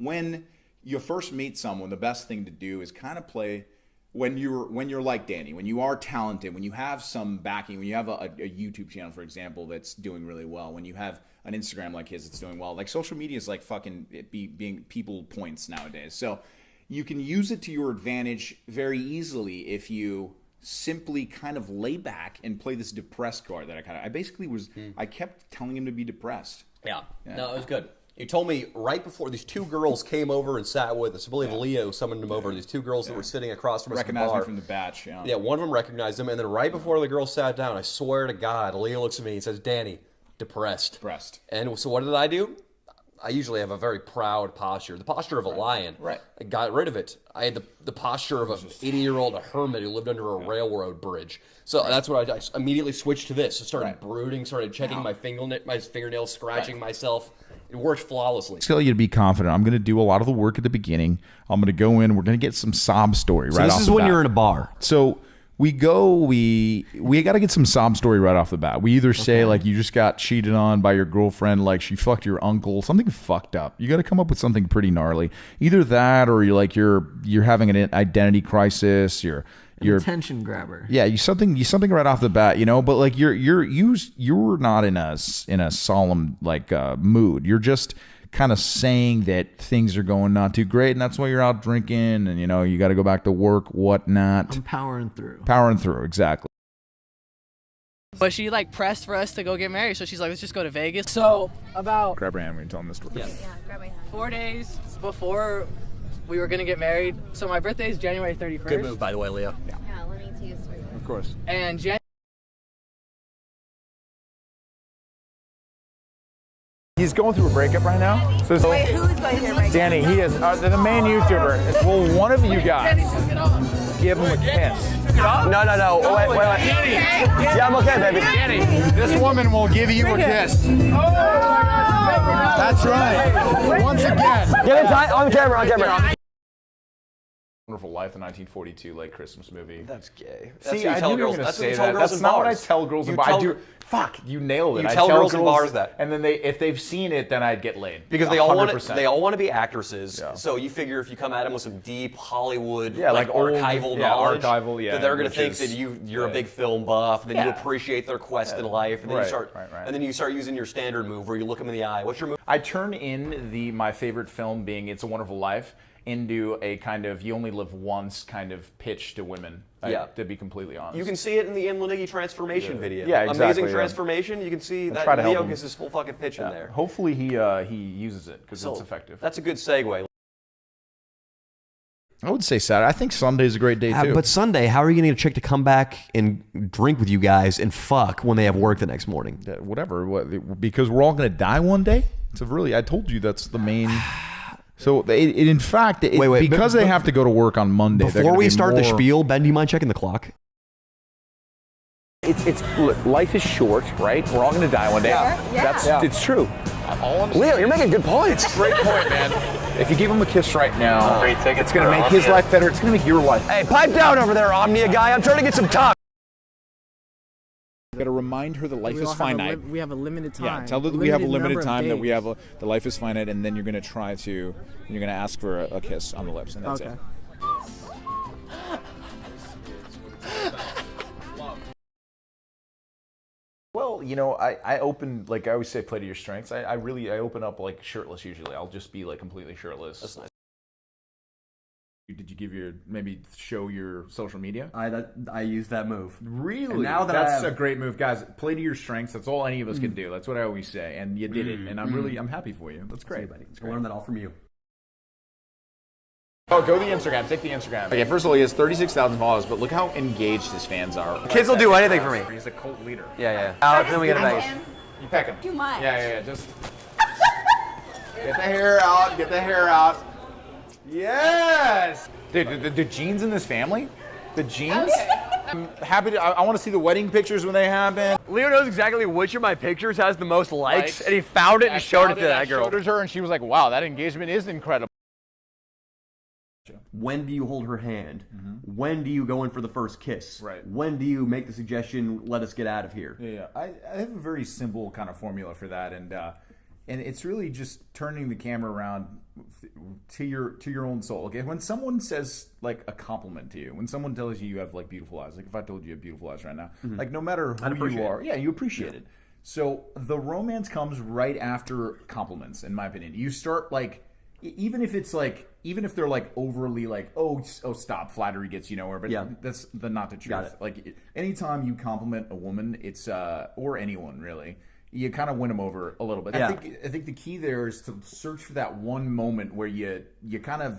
when you first meet someone, the best thing to do is kind of play when you're like Danny, when you are talented, when you have some backing, when you have a YouTube channel, for example, that's doing really well, when you have an Instagram like his that's doing well. Like social media is like fucking being people points nowadays. So you can use it to your advantage very easily if you simply kind of lay back and play this depressed card that I basically was I kept telling him to be depressed. Yeah. No, it was good. You told me right before these two girls came over and sat with us. I believe Leo summoned them over. These two girls that were sitting across from us in the bar. Recognized me from the batch, Yeah, one of them recognized him, and then right before the girls sat down, I swear to God, Leo looks at me and says, Danny, depressed. Depressed. And so what did I do? I usually have a very proud posture, the posture of a lion. Right. I got rid of it. I had the posture of an 80-year-old hermit who lived under a railroad bridge. So that's what I immediately switched to this. I started brooding, started checking my fingernails, scratching myself. It worked flawlessly. Tell you to be confident. I'm going to do a lot of the work at the beginning. I'm going to go in. We're going to get some sob story right off the bat. So this is when you're in a bar. So we got to get some sob story right off the bat. We either say like you just got cheated on by your girlfriend, like she fucked your uncle, something fucked up. You got to come up with something pretty gnarly. Either that, or you're having an identity crisis. You're attention grabber. Yeah, you something right off the bat, you know. But like you're not in a solemn like mood. You're just kind of saying that things are going not too great, and that's why you're out drinking, and you know you got to go back to work, whatnot. I'm powering through. Powering through, exactly. But she like pressed for us to go get married, so she's like, let's just go to Vegas. So about Grab her hand when you tell them this story. yeah, grab my hand. 4 days before we were gonna get married. So my birthday is January 31st. Good move, by the way, Leo. Yeah, let me take a swing. Of course. And He's going through a breakup right now. So Wait, who's going through a breakup? Danny, he is the main YouTuber. Will one of you guys give him a kiss? No. Wait. Danny. Yeah, I'm okay, baby. Danny, this woman will give you a kiss. That's right. Once again. Get it tight on camera. Wonderful Life, the 1942 like Christmas movie. That's gay. See, I knew you were going to say that. That's not what I tell girls in bars. Fuck, you nailed it. You tell girls in bars that. And then if they've seen it, then I'd get laid. Because they all want to be actresses. Yeah. So you figure if you come at them with some deep Hollywood, like archival knowledge, that they're going to think that you're a big film buff, then you appreciate their quest in life, and then you start using your standard move where you look them in the eye. What's your move? I turn in my favorite film being It's a Wonderful Life into a kind of you only live once kind of pitch to women. To be completely honest. You can see it in the Lenigi transformation video. Yeah, exactly. Amazing transformation. You can see that Leo gets his full fucking pitch in there. Hopefully he uses it because it's effective. That's a good segue. I would say Saturday. I think Sunday's a great day too. But Sunday, how are you going to get a chick to come back and drink with you guys and fuck when they have work the next morning? Whatever. Because we're all going to die one day? I told you that's the main... So, in fact, because they have to go to work on Monday. Before we start the spiel, Ben, do you mind checking the clock? Look, life is short, right? We're all going to die one day. It's true. Leo, you're making good points. Great point, man. If you give him a kiss right now, it's going to make his life better. It's going to make your life. Hey, pipe down over there, Omnia guy. I'm trying to get some time. Got to remind her that life is finite. We have a limited time. Yeah, tell her that we have a limited time, that we have the life is finite, and then you're going to ask for a kiss on the lips, and that's it. Well, you know, I open, like I always say, play to your strengths. I open up like shirtless usually. I'll just be like completely shirtless. That's nice. Did you maybe show your social media? I used that move. Really? And now that's a great move, guys. Play to your strengths. That's all any of us can do. That's what I always say, and you did it. And I'm happy for you. That's great. I learned that all from you. Oh, go to the Instagram. Take the Instagram. Okay, first of all, he has 36,000 followers, but look how engaged his fans are. Kids will do anything for me. He's a cult leader. Yeah. Then we get to Vegas. You peck him. Too much. Yeah. Just get the hair out. Get the hair out. Yes! Dude, the genes in this family? The genes? I'm happy to, I want to see the wedding pictures when they happen. Leo knows exactly which of my pictures has the most likes, and he found it and showed it to that girl. I showed it to her, and she was like, wow, that engagement is incredible. When do you hold her hand? When do you go in for the first kiss? Right. When do you make the suggestion, let us get out of here? Yeah. I have a very simple kind of formula for that, and it's really just turning the camera around to your own soul. Okay, when someone says like a compliment to you, when someone tells you have like beautiful eyes, like if I told you have beautiful eyes right now, like no matter who you are, you appreciate it. So the romance comes right after compliments, in my opinion. You start like, even if they're like overly like, oh stop, flattery gets you nowhere, but that's not the truth. Like anytime you compliment a woman, it's or anyone really, you kind of win them over a little bit. I think the key there is to search for that one moment where you kind of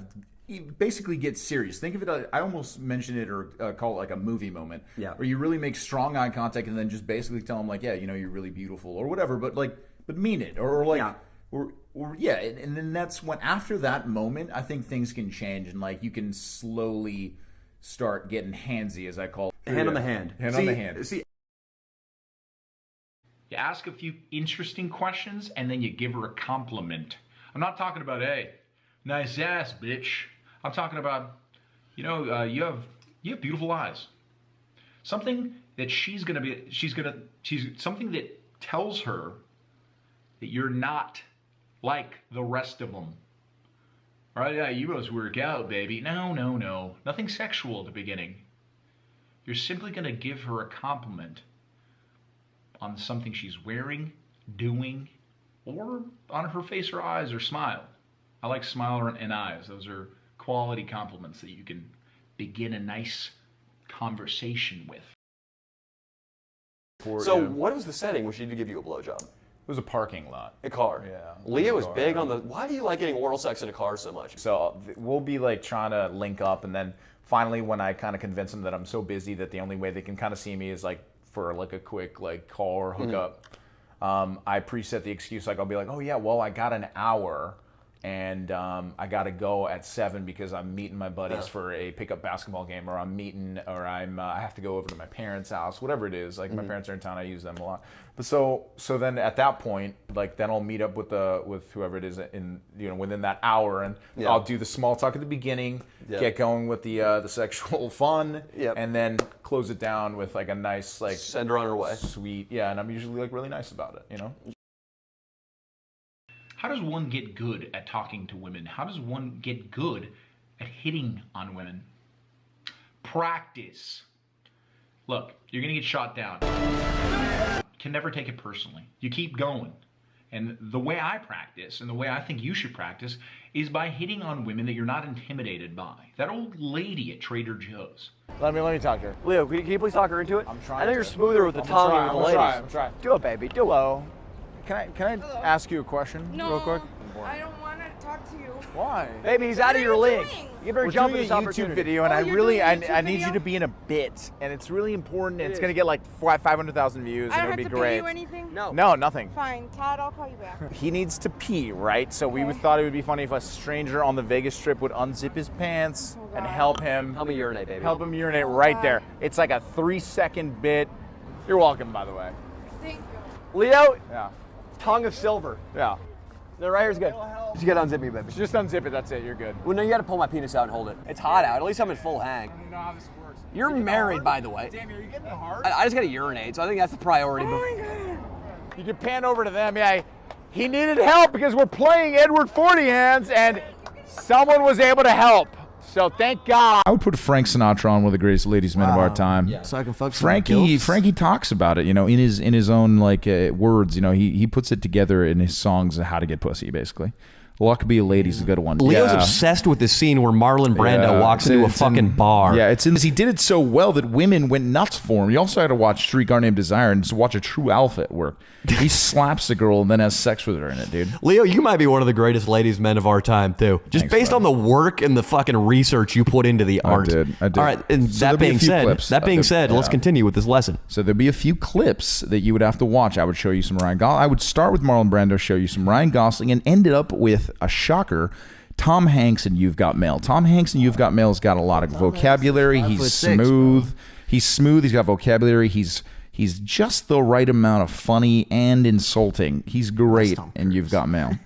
basically get serious. Think of it, I almost mention it or call it like a movie moment, where you really make strong eye contact and then just basically tell them like, yeah, you know, you're really beautiful or whatever, but mean it, or like, and then that's when, after that moment, I think things can change and like you can slowly start getting handsy, as I call it. Hand on the hand. On the hand. You ask a few interesting questions and then you give her a compliment. I'm not talking about, hey, nice ass, bitch. I'm talking about, you know, you have beautiful eyes. Something that something that tells her that you're not like the rest of them. All right, yeah, you must work out, baby. No. Nothing sexual at the beginning. You're simply going to give her a compliment on something she's wearing, doing, or on her face or eyes or smile. I like smile and eyes. Those are quality compliments that you can begin a nice conversation with. So what was the setting when she did give you a blowjob? It was a parking lot. A car. Yeah. Leo is big on the. Why do you like getting oral sex in a car so much? So we'll be like trying to link up, and then finally, when I kind of convince them that I'm so busy that the only way they can kind of see me is like for like a quick like call or hookup, I preset the excuse. Like I'll be like, oh yeah, well I got an hour, and I got to go at 7 because I'm meeting my buddies for a pickup basketball game, or I have to go over to my parents' house, whatever it is. Like my parents are in town, I use them a lot. But so then at that point, like then I'll meet up with whoever it is in, you know, within that hour, and I'll do the small talk at the beginning, get going with the sexual fun, and then close it down with like a nice like send her on her way, sweet, and I'm usually like really nice about it, you know. How does one get good at talking to women? How does one get good at hitting on women? Practice. Look, you're going to get shot down. You can never take it personally. You keep going. And the way I practice, and the way I think you should practice, is by hitting on women that you're not intimidated by. That old lady at Trader Joe's. Let me talk to her. Leo, can you please talk her into it? I'm trying. I know you're smoother with the tongue than with the ladies. I'm trying. Do it, baby. Do it. Hello. Can I ask you a question real quick? I don't want to talk to you. Why? Baby, he's out of your league. You better We're jump doing in this a YouTube opportunity. video, and I need video? you to be in a bit, and it's really important. And it's gonna get like 500,000 views, and I it don't would have be to great. pay you anything? No, nothing. Fine, Todd, I'll call you back. He needs to pee, right? So we thought it would be funny if a stranger on the Vegas Strip would unzip his pants and help him. Help me urinate, baby. Help him urinate right there. It's like a 3-second bit. You're welcome, by the way. Thank you. Leo, Yeah. tongue of silver. Yeah. No, right here's good. Just gotta unzip me, baby. Just unzip it. That's it. You're good. Well, no, you gotta pull my penis out and hold it. It's hot out. At least I'm in full hang. I don't know how this works. You're married, by the way. Damn, are you getting hard? I just gotta urinate, so I think that's the priority. Oh my God. You can pan over to them. Yeah, he needed help because we're playing Edward 40 Hands, and someone was able to help. So thank God. I would put Frank Sinatra on one of the greatest ladies men of our time. Yeah. So I can fuck some Frankie gilfs? talks about it, you know, in his own like words. You know, he puts it together in his songs of how to get pussy, basically. Luck to be a lady's a good one. Leo's obsessed with this scene where Marlon Brando walks into a fucking bar. Yeah, he did it so well that women went nuts for him. You also had to watch Streetcar Named Desire and just watch a true alpha at work. He slaps a girl and then has sex with her in it, dude. Leo, you might be one of the greatest ladies men of our time, too. Just Thanks, based bud. on the work and the fucking research you put into the art. I did. All right, and So that there'll be a being few said, clips. Let's continue with this lesson. So there'll be a few clips that you would have to watch. I would show you some Ryan Gosling. I would start with Marlon Brando, show you some Ryan Gosling, and ended up with a shocker. Tom Hanks and You've Got Mail. Tom Hanks and You've Got Mail's got a lot of vocabulary. He's smooth. He's smooth. He's got vocabulary. He's just the right amount of funny and insulting. He's great, and You've Got Mail.